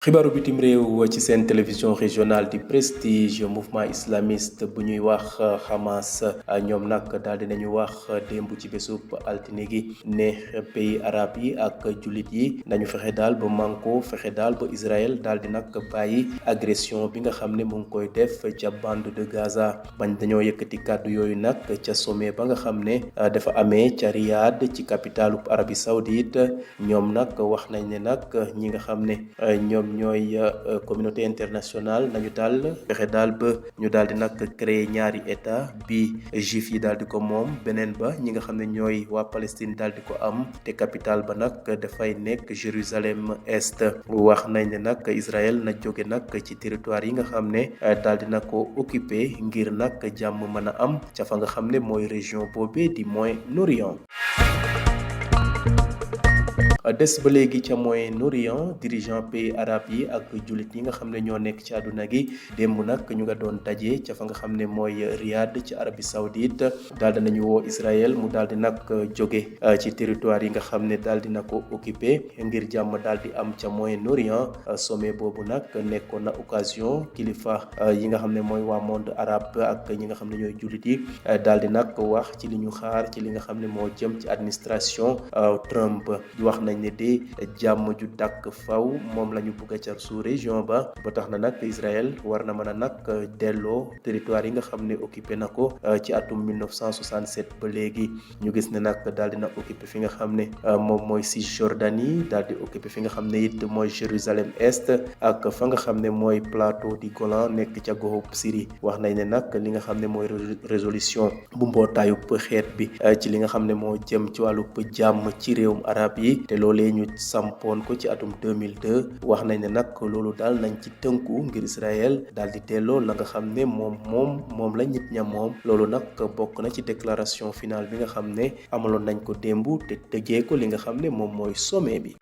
xibaaru bitim réew ci seen télévision régionale di prestige mouvement islamiste bu ñuy wax Hamas ñoom nag daal dinañu wax démb ci bésub altine gi ne pays arab yi ak jullit yi nañu fexe daal ba manko fexe daal ba Israël daal di nag bàyyi agression bi nga xam ne mu ngi koy def ca bande de Gaza bañ dañoo yëkkati kàddu yooyu nag ca sommet ba nga xam ne dafa amee ca Riyad ci capitalu Arabie Saoudite ñoom nag wax nañ ne nag ñi nga xam ne ñooy communauté internationale nañu daal fexe daal ba ñu daal di nag créer ñaari état bi juif yi daal di ko moom beneen ba ñi nga xam ne ñooy waa Palestine daal di ko am te capitale ba nag dafay nekk Jérusalem Est wax nañ ne nag Israël na jóge nag ci territoire yi nga xam ne daal di na ko occupé ngir nag jàmm mën a am ca fa nga xam ne mooy région boobee di Moyen-Orient. des ba léegi ca Moyen-Orient dirigeant pays arabe yi ak jullit yi nga xam ne ñoo nekk ci àdduna gi démb nag ñu nga doon daje ca fa nga xam ne mooy Riyad ci Arabie Saoudite daal di nañu woo Israël mu daal di nag jóge ci territoire yi nga xam ne daal di na ko occupé ngir jàmm daal di am ca Moyen-Orient sommet boobu nag nekkoon na occasion kilifa yi nga xam ne mooy waa monde arabe ak ñi nga xam ne ñooy jullit yi daal di nag wax ci li ñu xaar ci li nga xam ne moo jëm ci administration Trump wax nañ ne de jàmm ju dàkk faw moom la ñu bëgg a ca sous région ba tax na nag Israël war na mën a nag delloo territoire yi nga xam ne occupé na ko ci atum 1967 ba léegi ñu gis ne nag daal dina occupé fi nga xam ne moom mooy Cisjordanie daal di occupé fi nga xam ne it mooy Jérusalem Est ak fa nga xam ne mooy plateau du Golan nekk ca goxub Syrie wax nañ ne nag li nga xam ne mooy résolution bu mbootaayu xeet bi ci li nga xam ne moo jëm ci wàllu jàmm ci réewum arab yi te loolee ñu sampoon ko ci atum 2002 wax nañ ne nag loolu daal nañ ci tënku ngir Israël daal di delloo la nga xam ne moom la nit ña moom loolu nag bokk na ci déclaration finale bi nga xam ne amaloon nañ ko démb te tëjee ko li nga xam ne moom mooy sommet bi.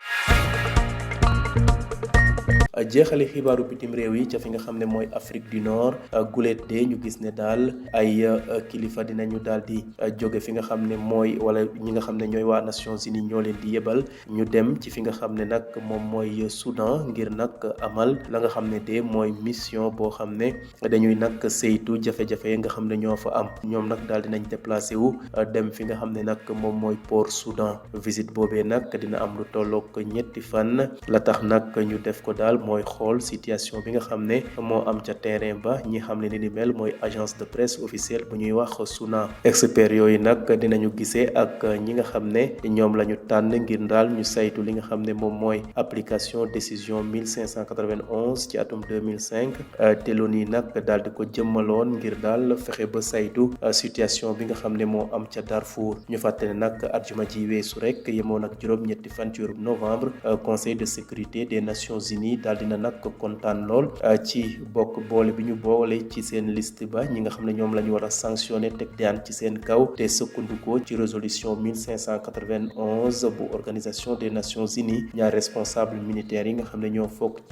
jeexale xibaaru bitim réew yi ca fi nga xam ne mooy Afrique du Nord gulet de ñu gis ne daal ay kilifa dinañu daal di jóge fi nga xam ne mooy wala ñi nga xam ne ñooy waa Nations Unies ñoo leen di yebal ñu dem ci fi nga xam ne nag moom mooy Soudan ngir nag amal la nga xam ne de mooy mission boo xam ne dañuy nag saytu jafe-jafe yi nga xam ne ñoo fa am ñoom nag daal dinañ déplacé wu dem fi nga xam ne nag moom mooy port Soudan visite boobee nag dina am lu tollook ñetti fan la tax nag ñu def ko daal mooy xool situation bi nga xam ne moo am ca terrain ba ñi xam ne ni mel mooy agence de presse officielle bu ñuy wax SUNA expert yooyu nag dinañu gisee ak ñi nga xam ne ñoom la ñu tànn ngir daal ñu saytu li nga xam ne moom mooy application décision 1591 ci atum 2005 te loolu nag daal di ko jëmmaloon ngir daal fexe ba saytu situation bi nga xam ne moo am ca Darfour ñu fàttali nag arjuma ji weesu rek yemoon ak juróom-ñetti fan ci weeru novembre conseil de sécurité des Nations Unies daal dina nag kontaan lool ci bokk boole bi ñu boole ci seen liste ba ñi nga xam ne ñoom la ñu war a sanctionné teg daan ci seen kaw te sukkandikoo ci résolution 1591 bu organisation des Nations Unies ñaari responsable militaires yi nga xam ne ñoo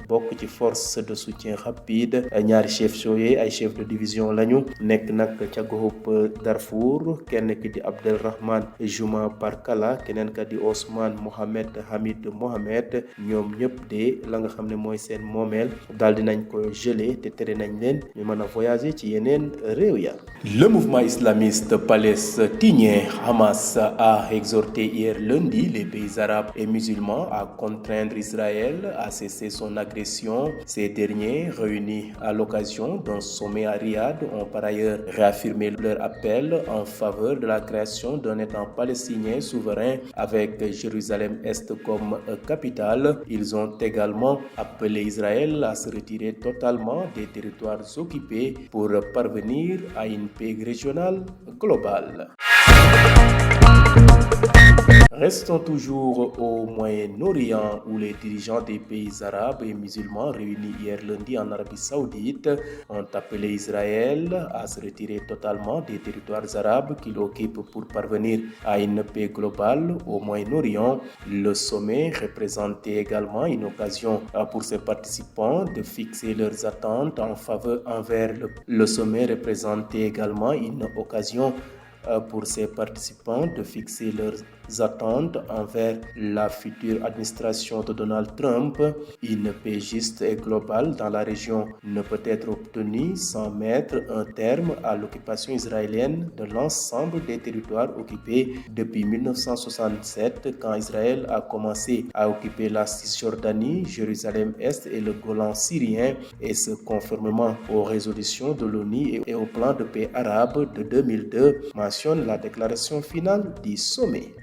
bokk ci force de soutien rapide ñaari chefs yooyu ay chef de division lañu nekk nag ca goxub Darfour kenn ki di Abdelrahman Juma Barkala keneen ka di Ousmane Mohamed Hamid Mohamed ñoom ñëpp de la nga xam ne mooy seen moomeel daal dinañ ko gelé te tere nañ leen ñu mën a voyager ci yeneen réew ya. Le mouvement islamiste palestinien Hamas a exhorté hier lundi les pays arabes et musulmans à contraindre Israël à cesser son agression. Ces derniers, réunis à l'occasion d'un sommet à Riyad, ont par ailleurs réaffirmé leur appel en faveur de la création d'un État palestinien souverain avec Jérusalem-Est comme capitale. Ils ont également appelé Israël à se retirer totalement des territoires occupés pour parvenir à une paix régionale globale. Restons toujours au Moyen-Orient où les dirigeants des pays arabes et musulmans réunis hier lundi en Arabie Saoudite ont appelé Israël à se retirer totalement des territoires arabes qu'il occupe pour parvenir à une paix globale au Moyen-Orient. Le sommet représentait également une occasion pour ses participants de fixer leurs attentes en faveur envers le sommet représentait également une occasion pour ses participants de fixer leurs attentes envers la future administration de Donald Trump. Une paix juste et globale dans la région ne peut être obtenue sans mettre un terme à l'occupation israélienne de l'ensemble des territoires occupés depuis 1967, quand Israël a commencé à occuper la Cisjordanie, Jérusalem-Est et le Golan syrien, et ce conformément aux résolutions de l'ONU et au plan de paix arabe de 2002, mentionne la déclaration finale du sommet.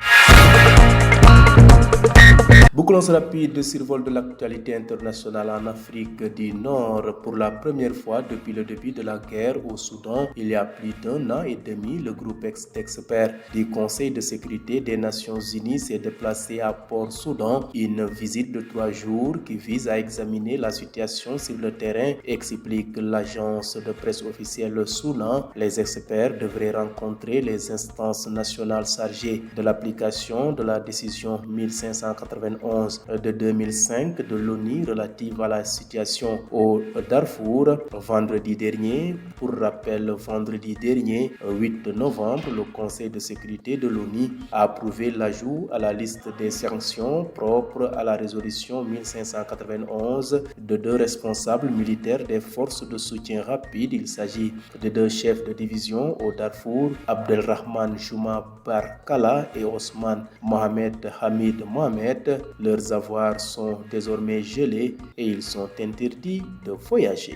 Bouclons ce rapide survol de l'actualité internationale en Afrique du Nord. Pour la première fois depuis le début de la guerre au Soudan, il y a plus d'un an et demi, le groupe d'experts du Conseil de sécurité des Nations Unies s'est déplacé à Port-Soudan. Une visite de 3 jours qui vise à examiner la situation sur le terrain, explique l'agence de presse officielle SUNA. Les experts devraient rencontrer les instances nationales chargées de l'application de la décision 1591 de 2005 de l'ONU relative à la situation au Darfour vendredi dernier. Pour rappel, vendredi dernier, 8 novembre, le Conseil de sécurité de l'ONU a approuvé l'ajout à la liste des sanctions propres à la résolution 1591 de 2 responsables militaires des forces de soutien rapide. Il s'agit de 2 chefs de division au Darfour, Abdelrahman Juma Barkala et Osman Mohamed Hamid Mohamed. Leurs avoirs sont désormais gelés et ils sont interdits de voyager.